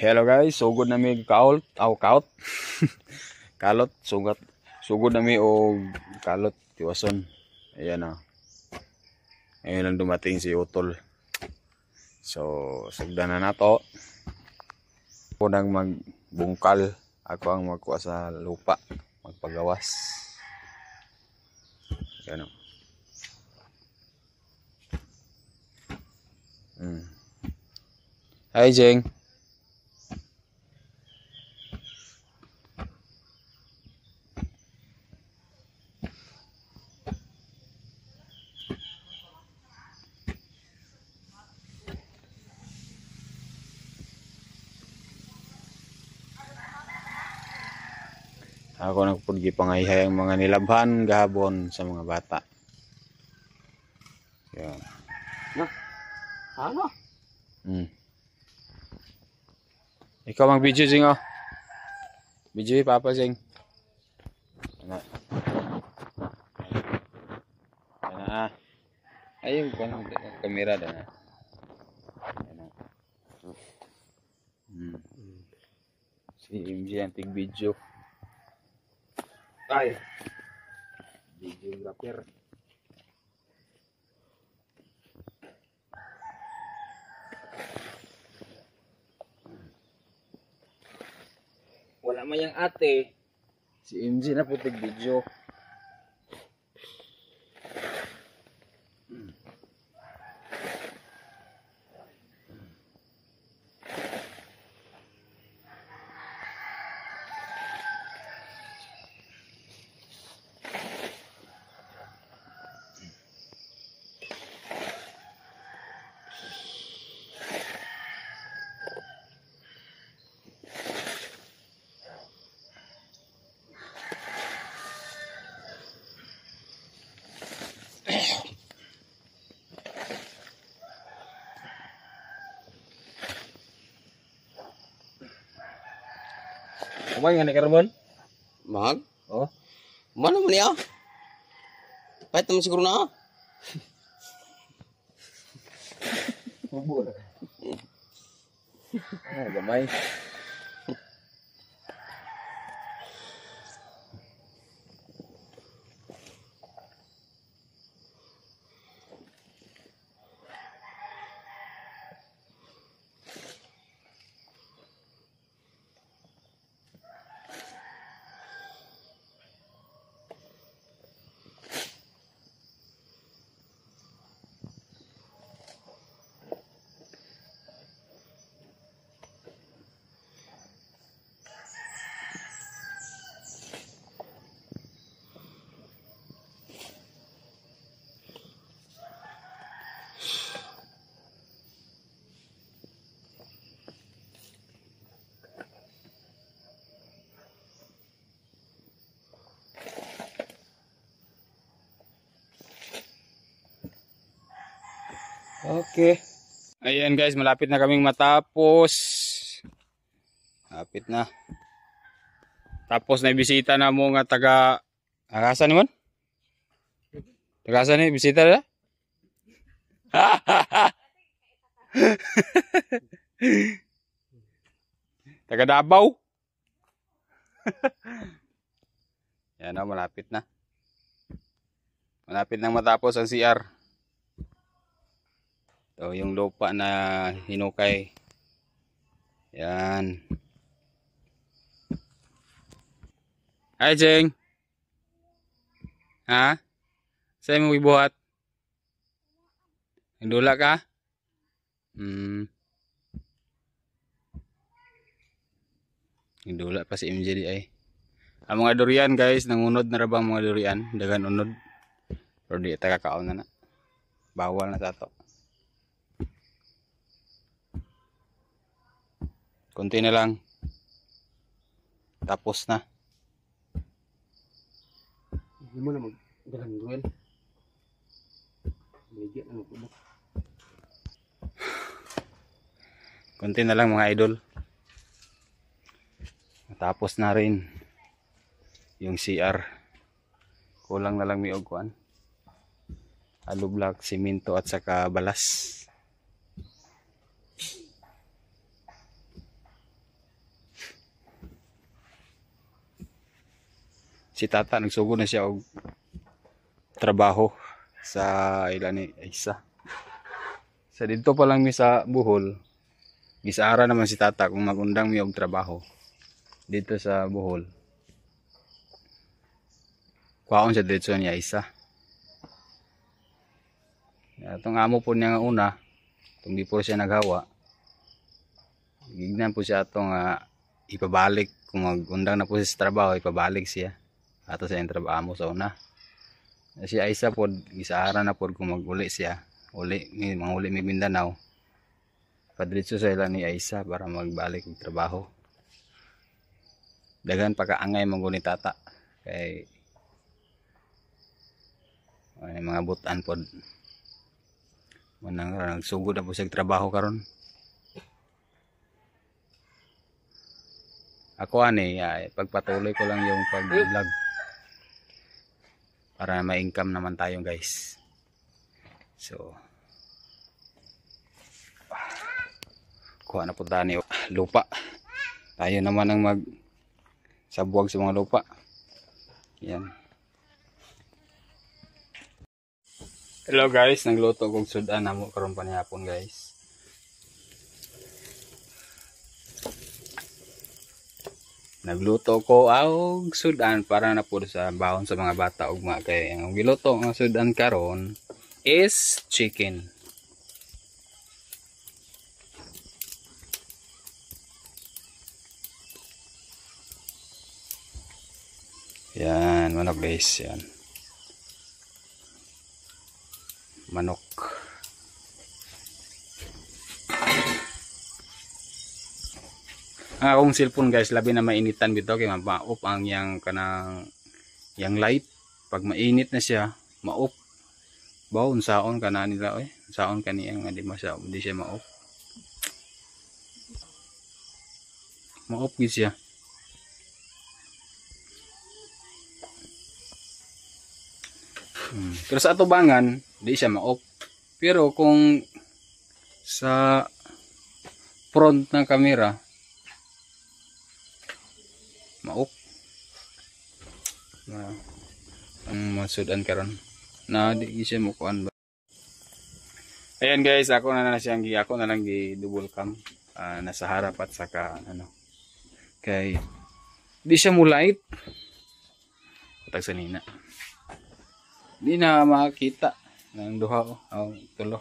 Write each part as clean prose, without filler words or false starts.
Hello guys, sugod na mi kaot, kaot. Kalot, sugat. Sugod na mi og kalot tiwason. Ayan na. Ayun lang dumating si Utol. So, sugdan na nato. Ako nang magbungkal, ako ang magkuha sa lupa, magpagawas. Ayan o. Hi Jeng. Ako nagpudgi pangayhay ang mga nilabhan gahapon sa mga bata. Yan. No. Ano? Ikaw mang video Jing oh. Video Papa Jing. Ana. Ana. Ayun kan kamera dah. Ana. Si MJ yang tig video. Ay. Videographer. Wala man yang ate. Si MJ na putig video. Kumay nga ni Carbon? Mahal? Oh. Mana mo niya? Kahit naman siguro na. Bubur. Ah, gamay. Okay. Ayan guys, malapit na kaming matapos. Malapit na. Tapos na bisita na mo nga taga Agasan ni mon? Tagasan ni bisita na? Taga Davao. Yan na, malapit na. Malapit nang matapos ang CR. So, yung lupa na hinukay. Yan. Hi, Jeng. Ha? Sa'yo mo ibuhat? Hindula ka? Hindula pa si MJ di ay. Ang mga durian guys, nangunod na rabang mga durian. Dagan unod. Pero di ita kakaon na na. Bawal na sa to. Kunti na lang. Tapos na. Hindi mo na magdalang duel. Medyo na magpulok. Kunti na lang mga idol. Tapos na rin yung CR. Kulang na lang may ogkuan. Hollow block, simento at saka balas. si tata nagsugod na siya og trabaho sa ilan ni isa. Sa dito pa lang mi sa Bohol, gisaara naman si tata kung magundang mi og trabaho dito sa Bohol. Kuhaon siya dito niya isa. Itong amo po niya nga una, itong di po siya naghawa, gignan po siya itong ipabalik. Kung magundang na po siya sa trabaho, ipabalik siya ato sa yung trabaho mo sa una. Si Aisa po, isaara na po kung mag-uli siya, manguli may Mindanao, padritso sa ilan ni Aisa para magbalik ng trabaho. Dagan pagkaangay mong tata kay mga butan po manang nagsugod na po siya trabaho karon. Ako pagpatuloy ko lang yung pag-vlog para may income naman tayo guys. So kuha na po tayo lupa. Tayo naman ang sabwag sa mga lupa. Yan. Hello guys, nagluto kong sudan na mo karon pa nihapon guys. Nagluto ko og sudan para na po sa baon sa mga bata ugma kay ang giluto nga sudan karon is chicken. Yan, manok guys, yan. Manok. Ang akong cellphone guys, labi na mainitan bitaw kay ma-off ang yang light. Pag mainit na siya, ma-off. Bawon saon kana nila oy. Saon kani ang di siya ma-off. Ma-off gid siya. Pero sa atubangan, di siya ma-off. Pero kung sa front ng camera, ma-off. Ang masudan karon na di siya mo kuan ba. Ayan guys, ako na lang gi double cam nasa harap at saka kay di siya mo light. Patag sa nina. Di na makita ng duha tulo.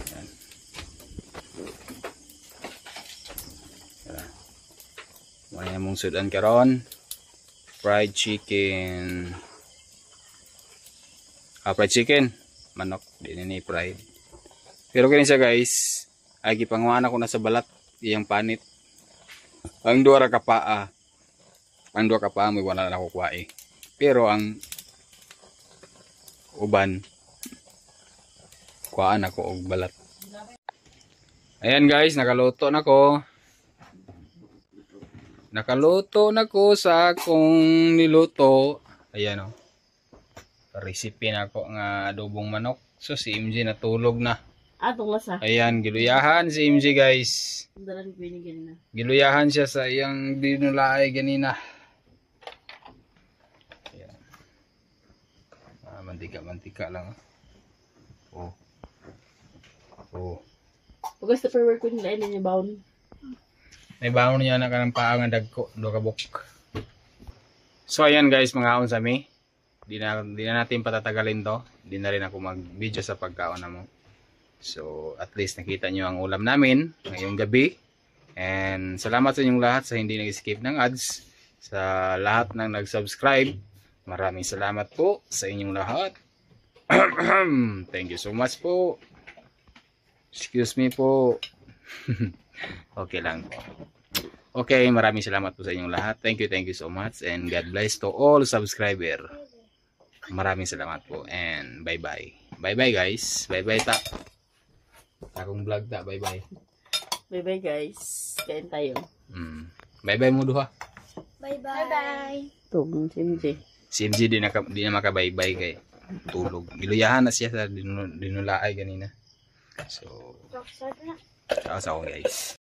Ayan. May mong sudan karon. Fried chicken. Fried chicken. Manok. Di na fried. Pero kani siya guys. Ay gipangwana ko na sa balat. Iyang panit. Ang duha ra ka paa. Ang duha ka paa may wala na ako kuha. Pero ang uban kuhaan ako og balat. Ayan guys, nakaluto na ko. Nakaluto na ko sa akong niluto. Ayan o. Recipe na ko nga adobong manok. So si MJ natulog na. Atong lasa. Ayan, giluyahan si MJ guys. Dalan ko ini ganina. Giluyahan siya sa iyang dinulaay ganina. Ayan. Mantika lang. Oh. Oh. Pagkas na per-work ko nila niya baon. May baon niya na kanang paa nga dagko, do ka buk. So ayan guys, mga haon sa mi. Di na natin patatagalin to. Di na rin ako mag-video sa pagkaon na mo. So at least nakita nyo ang ulam namin ngayong gabi. And salamat sa inyong lahat sa hindi nag-skip ng ads. Sa lahat ng nag-subscribe. Maraming salamat po sa inyong lahat. Thank you so much po. Excuse me po. Okay lang po. Okay, maraming salamat po sa inyong lahat. Thank you so much. And God bless to all subscriber. Maraming salamat po. And bye-bye. Bye-bye guys. Bye-bye ta. Akong vlog ta. Bye-bye. Bye-bye guys. Kain tayo. Bye-bye mo duha. Bye-bye. Ito, si MJ. Si MJ di na makabay-bye kay tulog. Giluyahan na siya sa dinulaay ganina. So, sa ako guys.